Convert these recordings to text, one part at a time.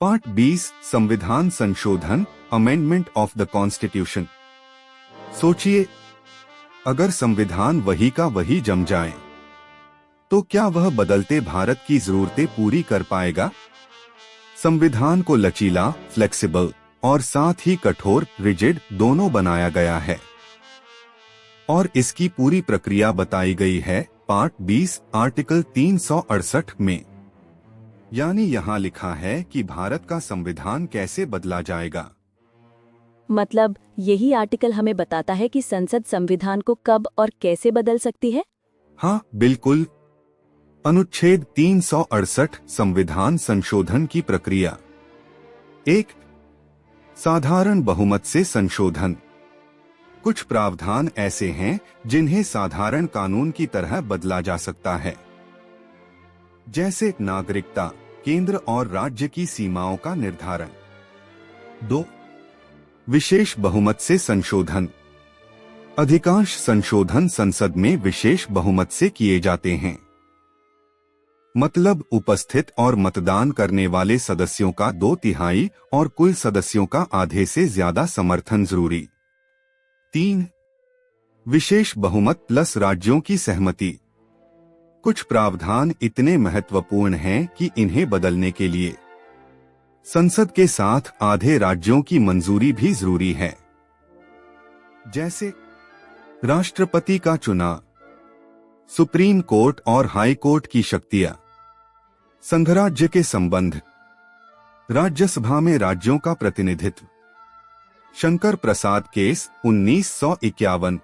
Part 20 संविधान संशोधन amendment of the constitution. सोचिए, अगर संविधान वही का वही जम जाए तो क्या वह बदलते भारत की जरूरतें पूरी कर पाएगा? संविधान को लचीला, फ्लेक्सिबल और साथ ही कठोर, रिजिड दोनों बनाया गया है और इसकी पूरी प्रक्रिया बताई गई है पार्ट 20 आर्टिकल 368 में। यानी यहाँ लिखा है कि भारत का संविधान कैसे बदला जाएगा। मतलब यही आर्टिकल हमें बताता है कि संसद संविधान को कब और कैसे बदल सकती है? हाँ बिल्कुल। अनुच्छेद 368 संविधान संशोधन की प्रक्रिया। 1. साधारण बहुमत से संशोधन। कुछ प्रावधान ऐसे हैं जिन्हें साधारण कानून की तरह बदला जा सकता है, जैसे नागरिकता, केंद्र और राज्य की सीमाओं का निर्धारण। 2. विशेष बहुमत से संशोधन। अधिकांश संशोधन संसद में विशेष बहुमत से किए जाते हैं, मतलब उपस्थित और मतदान करने वाले सदस्यों का 2/3 और कुल सदस्यों का आधे से ज्यादा समर्थन जरूरी। 3. विशेष बहुमत प्लस राज्यों की सहमति। कुछ प्रावधान इतने महत्वपूर्ण हैं कि इन्हें बदलने के लिए संसद के साथ आधे राज्यों की मंजूरी भी जरूरी है, जैसे राष्ट्रपति का चुनाव, सुप्रीम कोर्ट और हाई कोर्ट की शक्तियां, संघराज्य के संबंध, राज्यसभा में राज्यों का प्रतिनिधित्व। Shankar Prasad case 1951।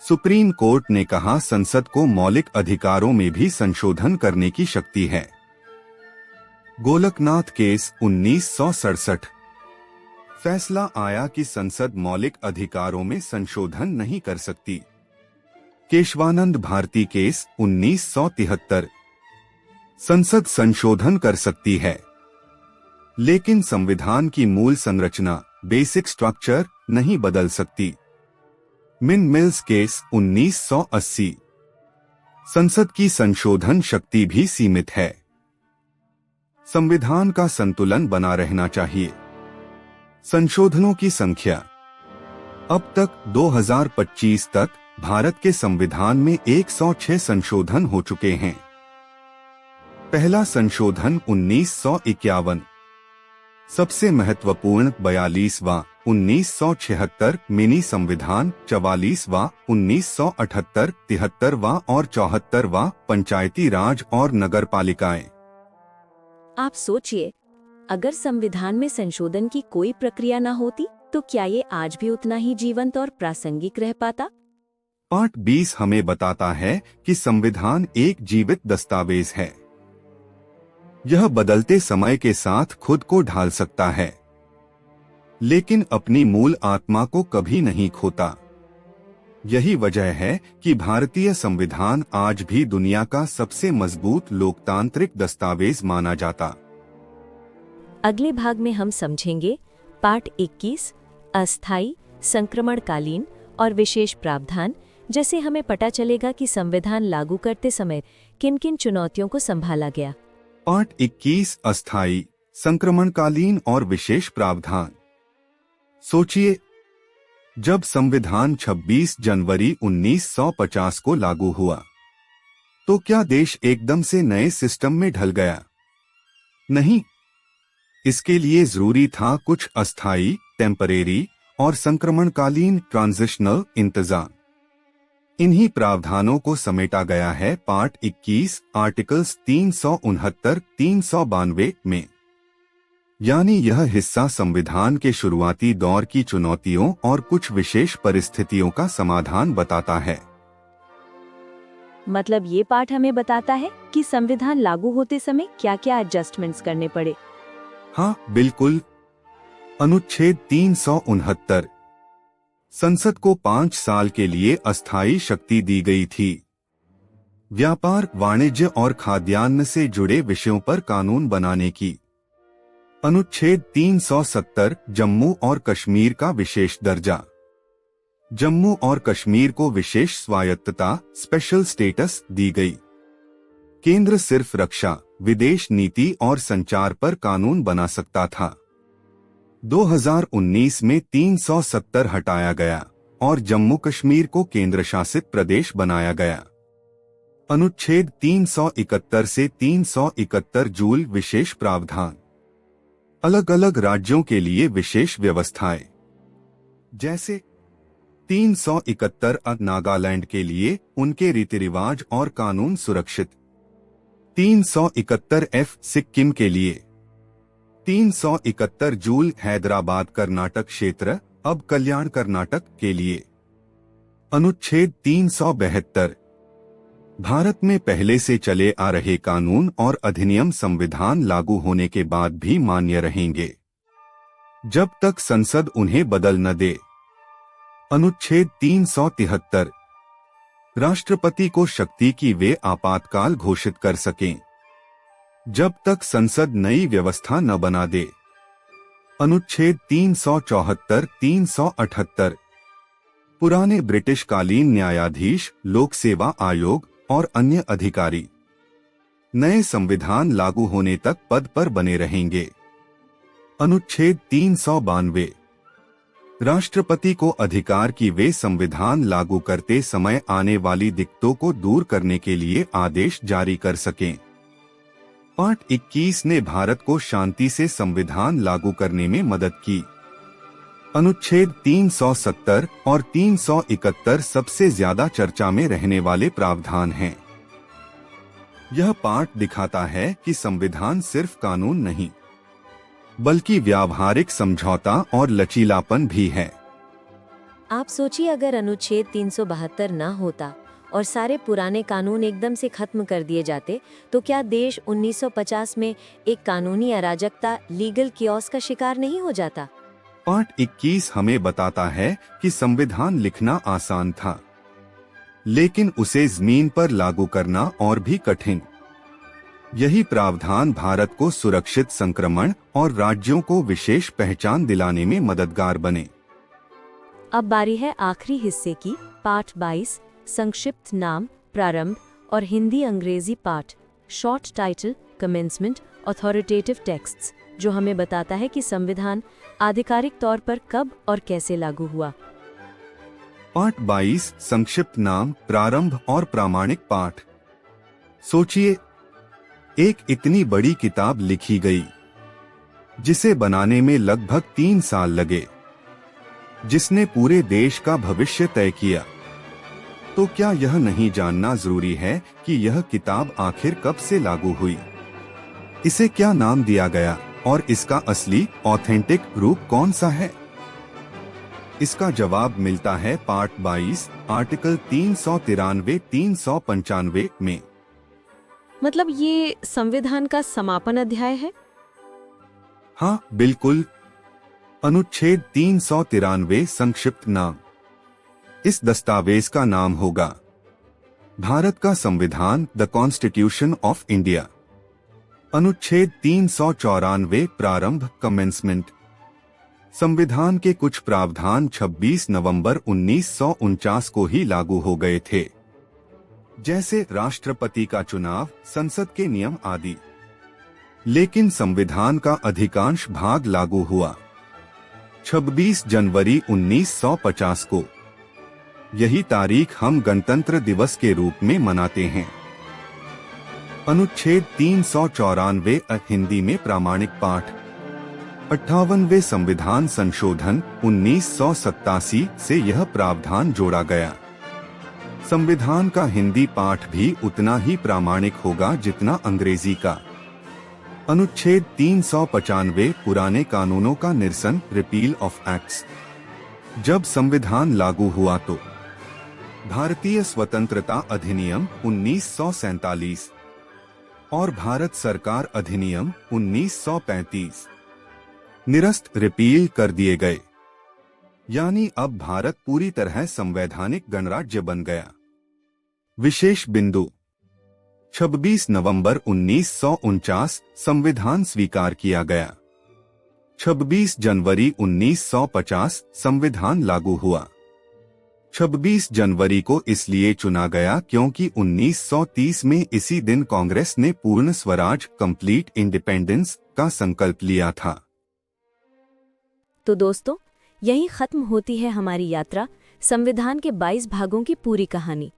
Supreme court ने कहा संसद को मौलिक अधिकारों में भी संशोधन करने की शक्ति है। गोलकनाथ केस 1967। फैसला आया कि संसद मौलिक अधिकारों में संशोधन नहीं कर सकती। केशवानंद भारती केस 1973। संसद संशोधन कर सकती है, लेकिन संविधान की मूल संरचना, बेसिक स्ट्रक्चर नहीं बदल सकती। मिन मिल्स केस 1980। संसद की संशोधन शक्ति भी सीमित है। संविधान का संतुलन बना रहना चाहिए। संशोधनों की संख्या। अब तक 2025 तक भारत के संविधान में 106 संशोधन हो चुके हैं। पहला संशोधन 1951। सबसे महत्वपूर्ण 42वां 1976 मिनी संविधान, 44वां 1978, 73वां और 74वां पंचायती राज और नगर पालिकाएं। आप सोचिए, अगर संविधान में संशोधन की कोई प्रक्रिया न होती तो क्या ये आज भी उतना ही जीवंत और प्रासंगिक रह पाता? पार्ट 20 हमें बताता है कि संविधान एक जीवित दस्तावेज है। यह बदलते समय के साथ खुद को ढाल सकता है, लेकिन अपनी मूल आत्मा को कभी नहीं खोता। यही वजह है कि भारतीय संविधान आज भी दुनिया का सबसे मजबूत लोकतांत्रिक दस्तावेज माना जाता। अगले भाग में हम समझेंगे पार्ट 21 अस्थायी, संक्रमणकालीन और विशेष प्रावधान, जैसे हमें पता चलेगा कि संविधान लागू करते समय किन किन चुनौतियों को संभाला गया। पार्ट 21 अस्थायी, संक्रमणकालीन और विशेष प्रावधान। सोचिए, जब संविधान 26 जनवरी 1950 को लागू हुआ तो क्या देश एकदम से नए सिस्टम में ढल गया? नहीं, इसके लिए जरूरी था कुछ अस्थायी, टेम्परेरी और संक्रमणकालीन, ट्रांजिशनल इंतजाम। इन्हीं प्रावधानों को समेटा गया है पार्ट 21 आर्टिकल्स 369, 392 में। यानी यह हिस्सा संविधान के शुरुआती दौर की चुनौतियों और कुछ विशेष परिस्थितियों का समाधान बताता है। मतलब ये पाठ हमें बताता है कि संविधान लागू होते समय क्या-क्या एडजस्टमेंट्स करने पड़े। हाँ बिल्कुल। अनुच्छेद 369। संसद को 5 साल के लिए अस्थायी शक्ति दी गई थी। व्यापार, वाणिज्य और खाद्यान्न से जुड़े विषयों पर कानून बनाने की। अनुच्छेद 370 जम्मू और कश्मीर का विशेष दर्जा। जम्मू और कश्मीर को विशेष स्वायत्तता, स्पेशल स्टेटस दी गई। केंद्र सिर्फ रक्षा, विदेश नीति और संचार पर कानून बना सकता था। 2019 में 370 हटाया गया और जम्मू कश्मीर को केंद्र शासित प्रदेश बनाया गया। अनुच्छेद 371 से 371 जूल विशेष प्रावधान। अलग अलग राज्यों के लिए विशेष व्यवस्थाएं, जैसे 371 नागालैंड के लिए उनके रीति रिवाज और कानून सुरक्षित। 371 F सिक्किम के लिए। 371 जूल हैदराबाद कर्नाटक क्षेत्र अब कल्याण कर्नाटक के लिए। अनुच्छेद 372 भारत में पहले से चले आ रहे कानून और अधिनियम संविधान लागू होने के बाद भी मान्य रहेंगे जब तक संसद उन्हें बदल न दे। अनुच्छेद 373 राष्ट्रपति को शक्ति की वे आपातकाल घोषित कर सकें जब तक संसद नई व्यवस्था न बना दे। अनुच्छेद 374 378 पुराने ब्रिटिश कालीन न्यायाधीश, लोक सेवा आयोग और अन्य अधिकारी नए संविधान लागू होने तक पद पर बने रहेंगे। अनुच्छेद 392 राष्ट्रपति को अधिकार की वे संविधान लागू करते समय आने वाली दिक्कतों को दूर करने के लिए आदेश जारी कर सकें। पार्ट 21 ने भारत को शांति से संविधान लागू करने में मदद की। अनुच्छेद 370 और 371 सबसे ज्यादा चर्चा में रहने वाले प्रावधान हैं। यह पाठ दिखाता है कि संविधान सिर्फ कानून नहीं, बल्कि व्यावहारिक समझौता और लचीलापन भी है। आप सोचिए, अगर अनुच्छेद 372 न होता और सारे पुराने कानून एकदम से खत्म कर दिए जाते, तो क्या देश 1950 में एक कानूनी अराजकता, लीगल कियोस्क का शिकार नहीं हो जाता? पाठ 21 हमें बताता है कि संविधान लिखना आसान था, लेकिन उसे जमीन पर लागू करना और भी कठिन। यही प्रावधान भारत को सुरक्षित संक्रमण और राज्यों को विशेष पहचान दिलाने में मददगार बने। अब बारी है आखिरी हिस्से की, पाठ 22, संक्षिप्त नाम, प्रारंभ और हिंदी अंग्रेजी पाठ, short title, commencement, authoritative texts, जो हमें बताता है कि संविधान आधिकारिक तौर पर कब और कैसे लागू हुआ। पाठ 22, संक्षिप्त नाम, प्रारंभ और प्रामाणिक पाठ। सोचिए, एक इतनी बड़ी किताब लिखी गई जिसे बनाने में लगभग 3 साल लगे, जिसने पूरे देश का भविष्य तय किया। तो क्या यह नहीं जानना जरूरी है कि यह किताब आखिर कब से लागू हुई, इसे क्या नाम दिया गया और इसका असली ऑथेंटिक रूप कौन सा है? इसका जवाब मिलता है पार्ट 22, आर्टिकल 393-395 में। मतलब ये संविधान का समापन अध्याय है? हाँ, बिल्कुल। अनुच्छेद 393 संक्षिप्त नाम। इस दस्तावेज का नाम होगा भारत का संविधान, द कॉन्स्टिट्यूशन ऑफ इंडिया। अनुच्छेद 394 प्रारंभ, कमेंसमेंट। संविधान के कुछ प्रावधान 26 नवंबर 1949 को ही लागू हो गए थे, जैसे राष्ट्रपति का चुनाव, संसद के नियम आदि। लेकिन संविधान का अधिकांश भाग लागू हुआ 26 जनवरी 1950 को। यही तारीख हम गणतंत्र दिवस के रूप में मनाते हैं। अनुच्छेद 394 हिंदी में प्रामाणिक पाठ। 58वें संविधान संशोधन 1987 से यह प्रावधान जोड़ा गया। संविधान का हिंदी पाठ भी उतना ही प्रामाणिक होगा जितना अंग्रेजी का। अनुच्छेद 395 पुराने कानूनों का निरसन, रिपील ऑफ एक्ट्स। जब संविधान लागू हुआ तो भारतीय स्वतंत्रता अधिनियम 1947 और भारत सरकार अधिनियम 1935 निरस्त, रिपील कर दिए गए। यानी अब भारत पूरी तरह संवैधानिक गणराज्य बन गया। विशेष बिंदु: 26 नवंबर 1949 संविधान स्वीकार किया गया। 26 जनवरी 1950 संविधान लागू हुआ। 26 जनवरी को इसलिए चुना गया क्योंकि 1930 में इसी दिन कांग्रेस ने पूर्ण स्वराज कंप्लीट इंडिपेंडेंस का संकल्प लिया था। तो दोस्तों, यहीं खत्म होती है हमारी यात्रा, संविधान के 22 भागों की पूरी कहानी।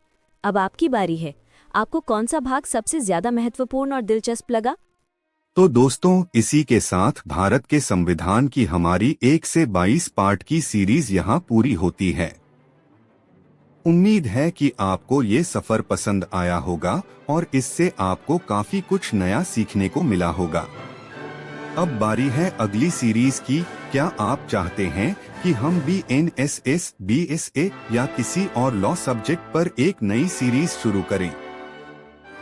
अब आपकी बारी है। आपको कौन सा भाग सबसे ज्यादा महत्वपूर्ण और दिलचस्प लगा? तो दोस्तों, इसी के साथ भारत के संविधान की हमारी 1 से 22 पार्ट की सीरीज यहाँ पूरी होती है। उम्मीद है कि आपको ये सफर पसंद आया होगा और इससे आपको काफी कुछ नया सीखने को मिला होगा। अब बारी है अगली सीरीज की। क्या आप चाहते हैं कि हम BNSS, BSA या किसी और लॉ सब्जेक्ट पर एक नई सीरीज शुरू करें?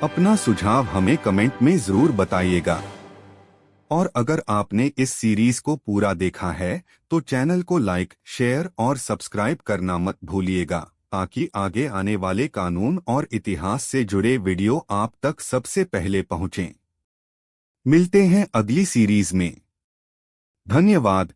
अपना सुझाव हमें कमेंट में जरूर बताइएगा। और अगर आपने इस सीरीज को पूरा देखा है तो चैनल को लाइक, शेयर और सब्सक्राइब करना मत भूलिएगा, ताकि आगे आने वाले कानून और इतिहास से जुड़े वीडियो आप तक सबसे पहले पहुंचें। मिलते हैं अगली सीरीज में। धन्यवाद।